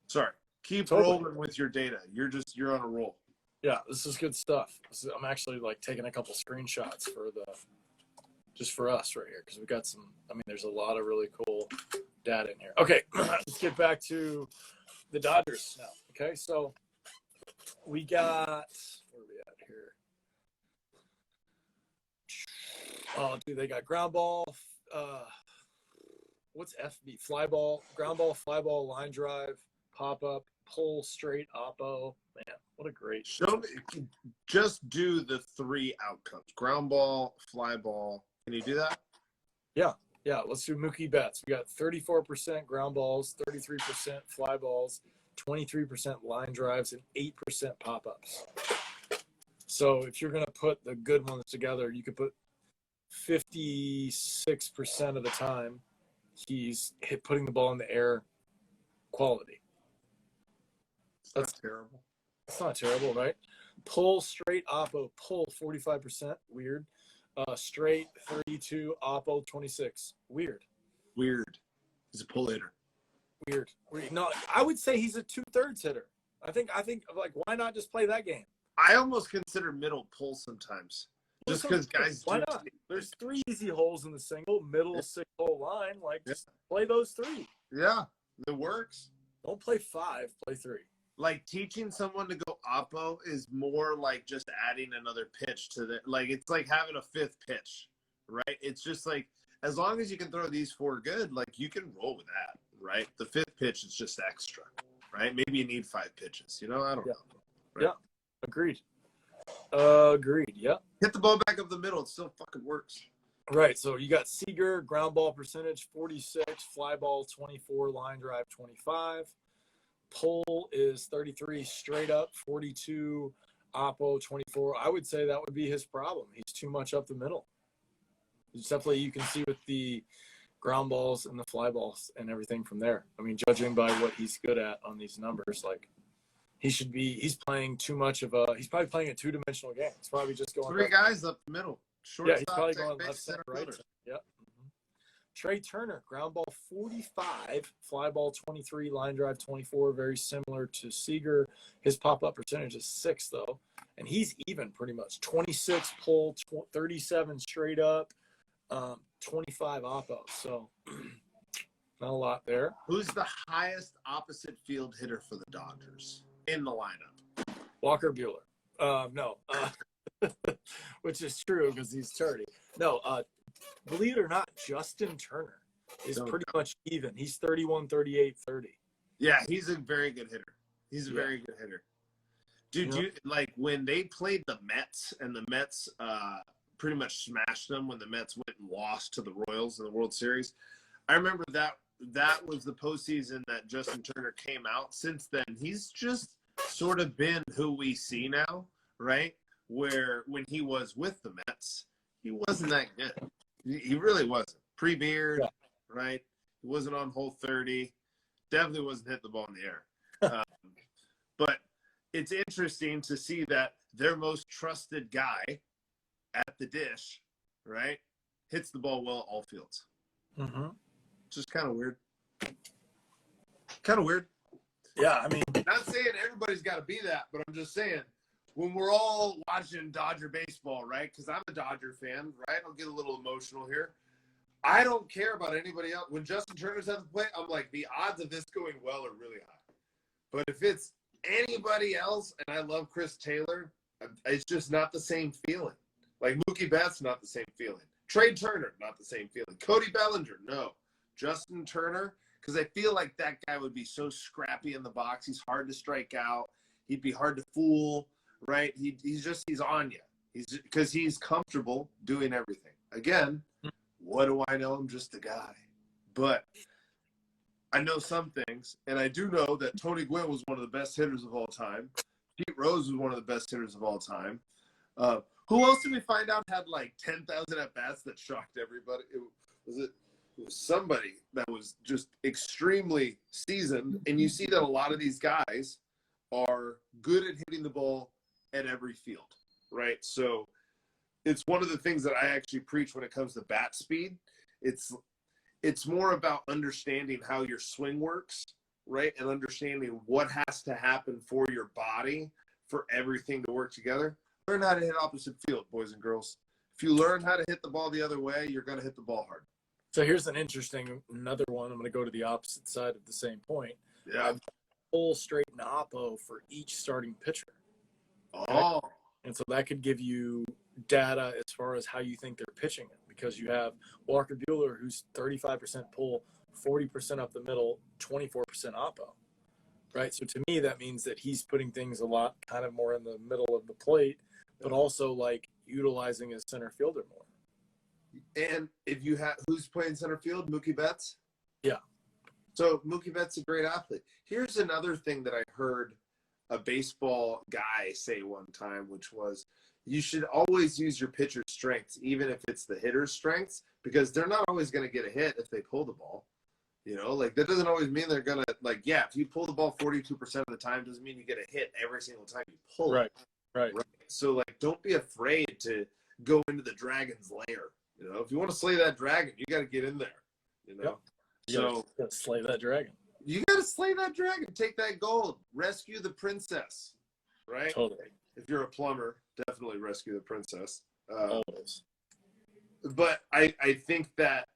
Sorry. Keep rolling with your data. You're on a roll. Yeah, this is good stuff. I'm actually like taking a couple screenshots just for us right here because we got some. I mean, there's a lot of really cool data in here. Okay, let's get back to the Dodgers now. Okay, so we got where are we at here? Oh, dude, they got ground ball. What's FB? Fly ball, ground ball, fly ball, line drive, pop up, pull, straight, oppo. Man, what a great show. Just do the 3 outcomes: ground ball, fly ball. Can you do that? Yeah. Let's do Mookie Betts. We got 34% ground balls, 33% fly balls, 23% line drives, and 8% pop ups. So if you're gonna put the good ones together, you could put 56% of the time he's putting the ball in the air quality. That's terrible. It's not terrible, right? Pull, straight, oppo, pull 45%. Weird. Straight 32, oppo 26. Weird. He's a pull hitter. Weird. No, I would say he's a 2/3 hitter. I think like why not just play that game? I almost consider middle pull sometimes. Just because guys why not? There's 3 easy holes in the single, middle 6-hole line. Like just play those 3. Yeah, it works. Don't play 5, play 3. Like teaching someone to go oppo is more like just adding another pitch to the, like it's like having a 5th pitch, right? It's just like as long as you can throw these 4 good, like you can roll with that, right? The 5th pitch is just extra, right? Maybe you need 5 pitches, I don't know. Right? Yeah, agreed. Agreed. Yep. Hit the ball back up the middle. It still fucking works. Right. So you got Seager, ground ball percentage 46, fly ball 24, line drive 25. Pull is 33 straight up, 42, oppo 24. I would say that would be his problem. He's too much up the middle. It's definitely, you can see with the ground balls and the fly balls and everything from there. I mean, judging by what he's good at on these numbers, like he's playing too much of he's probably playing a two-dimensional game. He's probably just going three guys up the middle. Yeah, he's probably going left, center, right. Yep. Mm-hmm. Trey Turner, ground ball 45, fly ball 23, line drive 24, very similar to Seager. His pop-up percentage is 6, though, and he's even pretty much. 26 pull, 37 straight up, 25 oppo. So not a lot there. Who's the highest opposite field hitter for the Dodgers in the lineup? Walker Buehler. No. Which is true because he's 30. No, believe it or not, Justin Turner is pretty much even. He's 31, 38, 30. Yeah, he's a very good hitter. He's a very good hitter. Dude, you like when they played the Mets and the Mets pretty much smashed them when the Mets went and lost to the Royals in the World Series. I remember that was the postseason that Justin Turner came out. Since then, he's just sort of been who we see now, right? Where when he was with the Mets, he wasn't that good. He really wasn't. Pre-beard, right? He wasn't on hole 30. Definitely wasn't hitting the ball in the air. But it's interesting to see that their most trusted guy at the dish, right, hits the ball well all fields. Mm-hmm. Just kind of weird. Kind of weird. Yeah, I mean. Not saying everybody's got to be that, but I'm just saying, when we're all watching Dodger baseball, right? Because I'm a Dodger fan, right? I'll get a little emotional here. I don't care about anybody else. When Justin Turner's at the plate, I'm like, the odds of this going well are really high. But if it's anybody else, and I love Chris Taylor, it's just not the same feeling. Like Mookie Betts, not the same feeling. Trey Turner, not the same feeling. Cody Bellinger, no. Justin Turner, because I feel like that guy would be so scrappy in the box. He's hard to strike out. He'd be hard to fool. Right, he's on you. Because he's comfortable doing everything. Again, what do I know? I'm just a guy, but I know some things, and I do know that Tony Gwynn was one of the best hitters of all time. Pete Rose was one of the best hitters of all time. Who else did we find out had like 10,000 at bats that shocked everybody? It was somebody that was just extremely seasoned, and you see that a lot of these guys are good at hitting the ball at every field, right? So it's one of the things that I actually preach when it comes to bat speed. It's more about understanding how your swing works, right? And understanding what has to happen for your body for everything to work together. Learn how to hit opposite field, boys and girls. If you learn how to hit the ball the other way, you're going to hit the ball hard. So here's another one. I'm going to go to the opposite side of the same point. Yeah. Full straight and oppo for each starting pitcher. Oh. And so that could give you data as far as how you think they're pitching it, because you have Walker Buehler, who's 35% pull, 40% up the middle, 24% oppo, right? So to me, that means that he's putting things a lot kind of more in the middle of the plate, but also like utilizing his center fielder more. And if you have, who's playing center field? Mookie Betts? Yeah. So Mookie Betts is a great athlete. Here's another thing that I heard a baseball guy say one time, which was you should always use your pitcher's strengths, even if it's the hitter's strengths, because they're not always going to get a hit if they pull the ball. You know, like that doesn't always mean they're going to, like, yeah, if you pull the ball 42% of the time, doesn't mean you get a hit every single time you pull it. Right. So, like, don't be afraid to go into the dragon's lair. You know, if you want to slay that dragon, you got to get in there, you know. Yep. You got to slay that dragon. You got to slay that dragon. Take that gold. Rescue the princess, right? Totally. If you're a plumber, definitely rescue the princess. Always. But I think that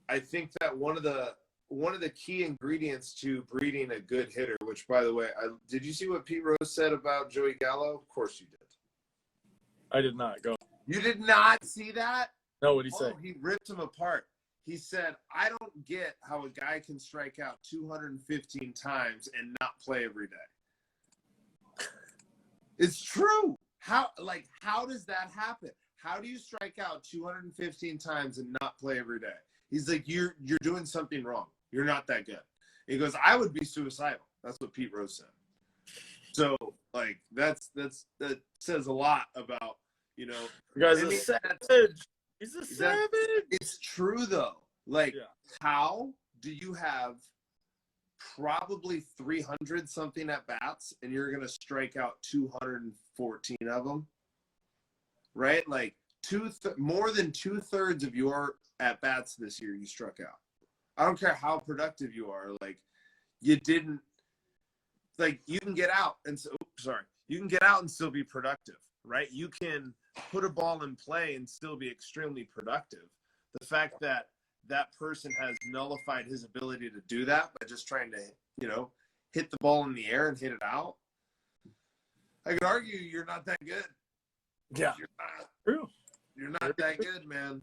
one of the key ingredients to breeding a good hitter, which, by the way, did you see what Pete Rose said about Joey Gallo? Of course you did. I did not. Go. You did not see that? No, what did he say? He ripped him apart. He said, I don't get how a guy can strike out 215 times and not play every day. It's true. How does that happen? How do you strike out 215 times and not play every day? He's like, you're doing something wrong. You're not that good. He goes, I would be suicidal. That's what Pete Rose said. So like that says a lot about, you know, the guy's a savage. He's a savage. It's true though. Like, how do you have probably 300 something at bats and you're going to strike out 214 of them? Right? Like more than 2/3 of your at bats this year you struck out. I don't care how productive you are. Like, you didn't, like, you can get out and you can get out and still be productive, right? You can put a ball in play and still be extremely productive. The fact that that person has nullified his ability to do that by just trying to, you know, hit the ball in the air and hit it out, I could argue you're not that good. Yeah. True. You're not that good, man.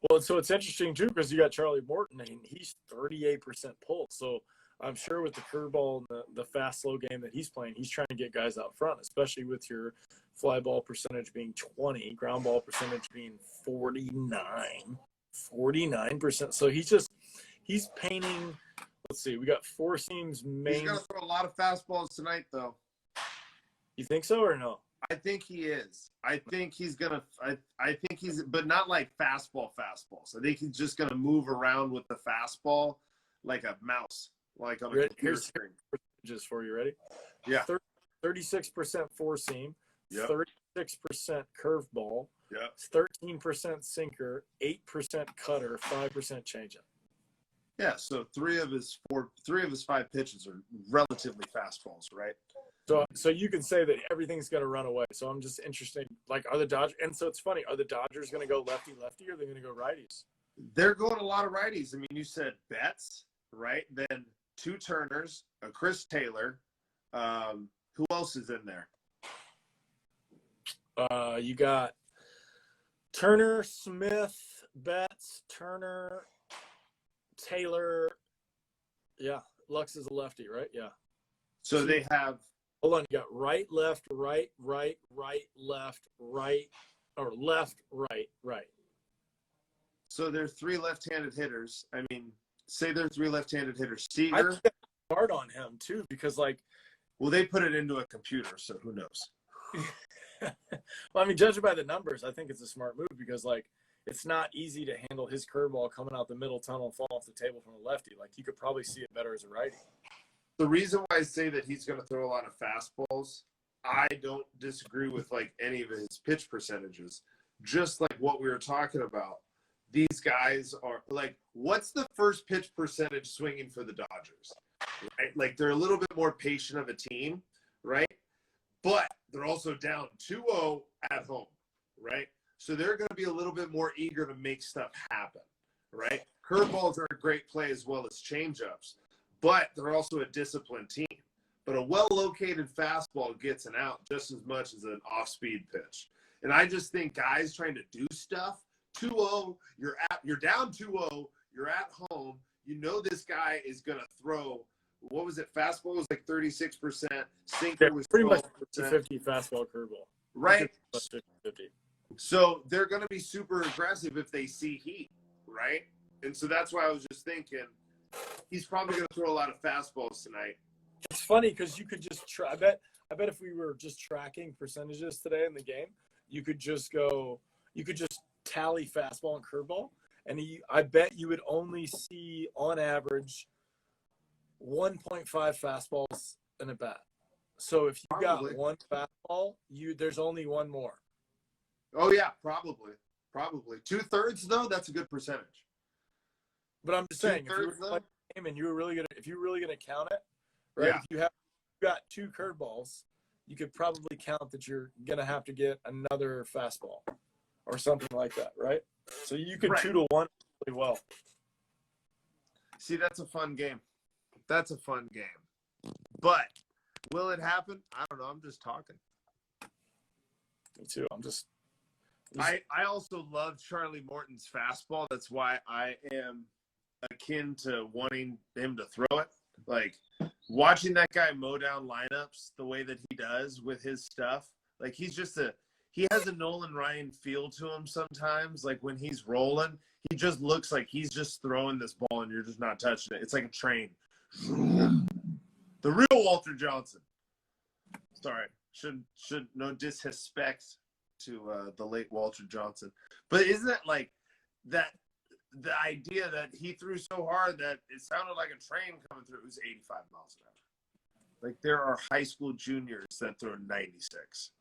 Well, so it's interesting, too, because you got Charlie Morton, and he's 38% pull. So I'm sure with the curveball and the fast, slow game that he's playing, he's trying to get guys out front, especially with your fly ball percentage being 20, ground ball percentage being 49%. So he's painting. Let's see, we got four seams main. He's going to throw a lot of fastballs tonight, though. You think so or no? I think he is. I think he's going to – I think he's – but not like fastballs. I think he's just going to move around with the fastball like a mouse, like on a computer screen. Percentages for you. Ready? Yeah. 36% four seam, yep. 36% curveball, yep. 13% sinker, 8% cutter, 5% changeup. Yeah, so three of his five pitches are relatively fastballs, right? So you can say that everything's going to run away. So I'm just interested, like, are the Dodgers – and so it's funny, are the Dodgers going to go lefty-lefty or are they going to go righties? They're going a lot of righties. I mean, you said Betts, right? Then two Turners, a Chris Taylor. Who else is in there? You got Turner, Smith, Betts, Turner, Taylor. Yeah, Lux is a lefty, right? Yeah. So they have – hold on, you got right, left, right, left, right, or left, right. So they're three left-handed hitters. I mean, say they're three left-handed hitters. Seager. I think hard on him too because, like, well, they put it into a computer, so who knows? Well, I mean, judging by the numbers, I think it's a smart move because, like, it's not easy to handle his curveball coming out the middle tunnel and fall off the table from a lefty. Like, you could probably see it better as a righty. The reason why I say that he's going to throw a lot of fastballs, I don't disagree with, like, any of his pitch percentages. Just like what we were talking about, these guys are, like, what's the first pitch percentage swinging for the Dodgers? Right? Like, they're a little bit more patient of a team, right? But they're also down 2-0 at home, right? So they're going to be a little bit more eager to make stuff happen, right? Curveballs are a great play as well as changeups. But they're also a disciplined team. But a well-located fastball gets an out just as much as an off-speed pitch. And I just think guys trying to do stuff, 2-0, you're down 2-0, you're at home, you know this guy is going to throw, what was it, fastball was like 36%, sinker was pretty 12%. much 50 fastball curveball. Right? 50. So they're going to be super aggressive if they see heat, right? And so that's why I was just thinking, he's probably going to throw a lot of fastballs tonight. It's funny because you could just try. I bet if we were just tracking percentages today in the game, you could just tally fastball and curveball, and I bet you would only see on average 1.5 fastballs in a bat. So if you got one fastball, there's only one more. Oh yeah, probably. 2/3 though, that's a good percentage. But I'm just saying, if you were playing the game and if you're really gonna count it, right? Yeah. If you got two curveballs, you could probably count that you're gonna have to get another fastball or something like that, right? So you could 2-1 really well. See, that's a fun game. But will it happen? I don't know. I'm just talking. Me too. I also love Charlie Morton's fastball. That's why I am akin to wanting him to throw it. Like, watching that guy mow down lineups the way that he does with his stuff, Like he has a Nolan Ryan feel to him sometimes. Like when he's rolling, he just looks like he's just throwing this ball and you're just not touching it. It's like a train. The real Walter Johnson. Sorry, should no disrespect to the late Walter Johnson, but isn't it like that? The idea that he threw so hard that it sounded like a train coming through. It was 85 miles an hour. Like there are high school juniors that throw 96.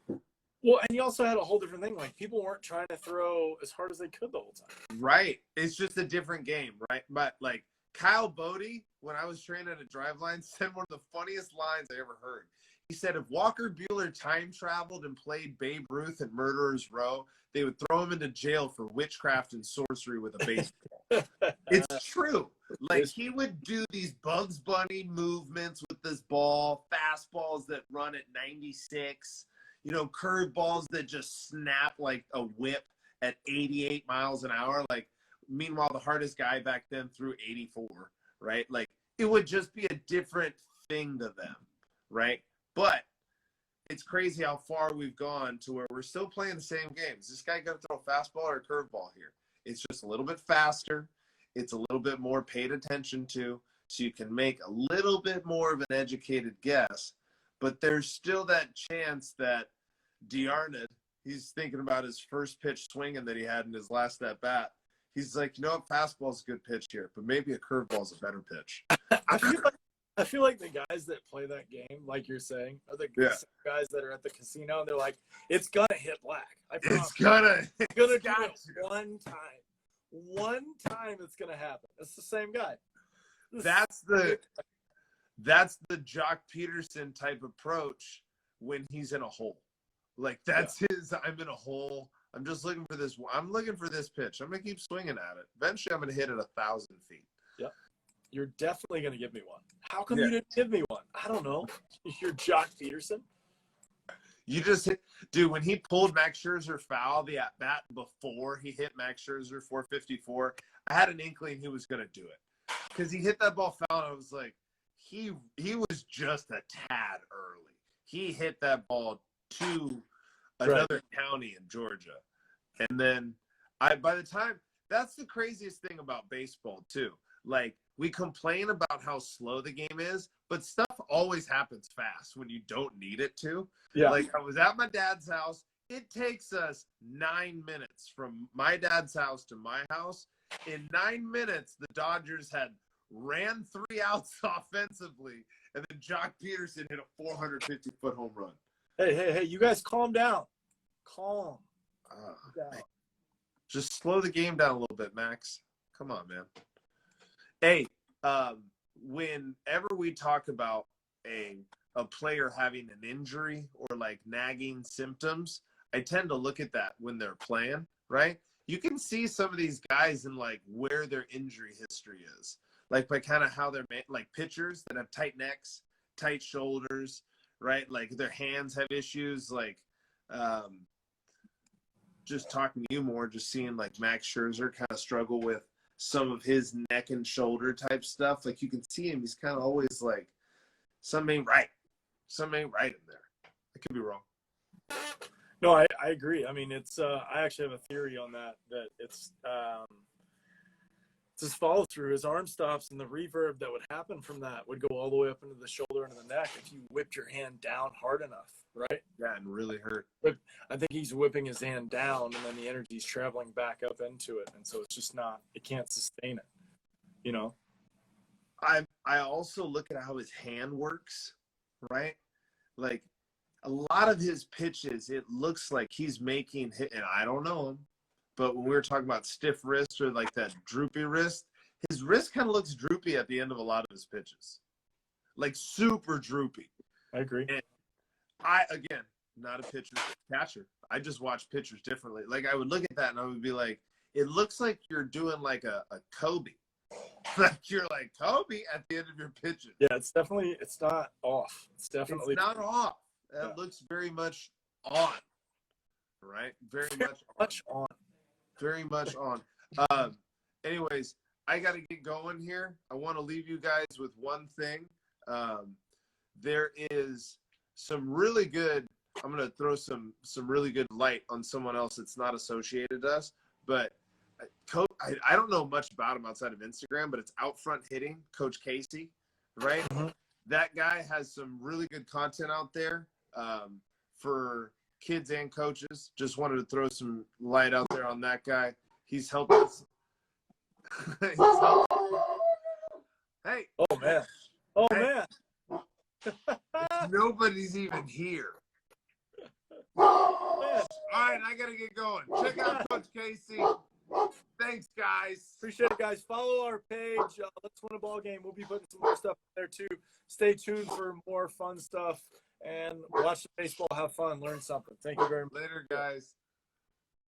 Well, and you also had a whole different thing. Like people weren't trying to throw as hard as they could the whole time. Right. It's just a different game, right? But like Kyle Bodie, when I was training at Driveline, said one of the funniest lines I ever heard. He said, if Walker Buehler time traveled and played Babe Ruth in Murderer's Row, they would throw him into jail for witchcraft and sorcery with a baseball. It's true. Like he would do these Bugs Bunny movements with this ball, fastballs that run at 96, curveballs that just snap like a whip at 88 miles an hour. Like, meanwhile, the hardest guy back then threw 84, right? Like it would just be a different thing to them, right? But it's crazy how far we've gone to where we're still playing the same game. Is this guy going to throw a fastball or a curveball here? It's just a little bit faster. It's a little bit more paid attention to, so you can make a little bit more of an educated guess. But there's still that chance that D'Arnett, he's thinking about his first pitch swinging that he had in his last at-bat. He's like, fastball's a good pitch here, but maybe a curveball's a better pitch. I feel like the guys that play that game, like you're saying, are the guys that are at the casino, and they're like, it's going to hit black. I promise. It's going to do it one time. One time it's going to happen. It's the same guy. That's the Jock Peterson type approach when he's in a hole. Like that's his, I'm in a hole. I'm just looking for this. I'm looking for this pitch. I'm going to keep swinging at it. Eventually I'm going to hit it 1,000 feet. Yep. You're definitely going to give me one. How come you didn't give me one? I don't know. You're Jock Peterson. You just hit, dude, when he pulled Max Scherzer foul the at-bat before he hit Max Scherzer 454, I had an inkling he was going to do it. Because he hit that ball foul, and I was like, he was just a tad early. He hit that ball to another county in Georgia. And then by the time, that's the craziest thing about baseball, too. Like, we complain about how slow the game is, but stuff always happens fast when you don't need it to. Yeah. Like, I was at my dad's house. It takes us 9 minutes from my dad's house to my house. In 9 minutes, the Dodgers had ran 3 outs offensively, and then Jock Peterson hit a 450-foot home run. Hey, you guys calm down. Calm down. Just slow the game down a little bit, Max. Come on, man. Hey, whenever we talk about a player having an injury or like nagging symptoms, I tend to look at that when they're playing, right? You can see some of these guys in like where their injury history is, like by kind of how they're made, like pitchers that have tight necks, tight shoulders, right? Like their hands have issues, like just talking to you more, just seeing like Max Scherzer kind of struggle with some of his neck and shoulder type stuff. Like you can see him, he's kind of always like, something ain't right. Something ain't right in there. I could be wrong. No, I agree. I mean, it's I actually have a theory on that it's his follow through, his arm stops, and the reverb that would happen from that would go all the way up into the shoulder and the neck if you whipped your hand down hard enough, right? Yeah, and really hurt. But I think he's whipping his hand down, and then the energy's traveling back up into it, and so it's just not, it can't sustain it, you know? I also look at how his hand works, right? Like a lot of his pitches, it looks like he's making hit, and I don't know him, but when we were talking about stiff wrist or like that droopy wrist, his wrist kind of looks droopy at the end of a lot of his pitches, like super droopy. I agree. And again, not a pitcher, catcher. I just watch pitchers differently. Like I would look at that and I would be like, it looks like you're doing like a Kobe. Like you're like Kobe at the end of your pitches. Yeah, it's not off. It's definitely not off. That looks very much on. Right? Very much on. Very much on. Anyways, I got to get going here. I want to leave you guys with one thing. There is some really good throw some really good light on someone else that's not associated to us, but I don't know much about him outside of Instagram, but it's Out Front Hitting, Coach Casey, right? Mm-hmm. That guy has some really good content out there for kids and coaches. Just wanted to throw some light out there on that guy. He's helped us. Hey. Oh, man. Oh, hey. man. Nobody's even here. Man. All right, I got to get going. Check out Coach Casey. Thanks, guys. Appreciate it, guys. Follow our page. Let's Win a Ball Game. We'll be putting some more stuff there, too. Stay tuned for more fun stuff. And watch the baseball. Have fun. Learn something. Thank you very much. Later, guys.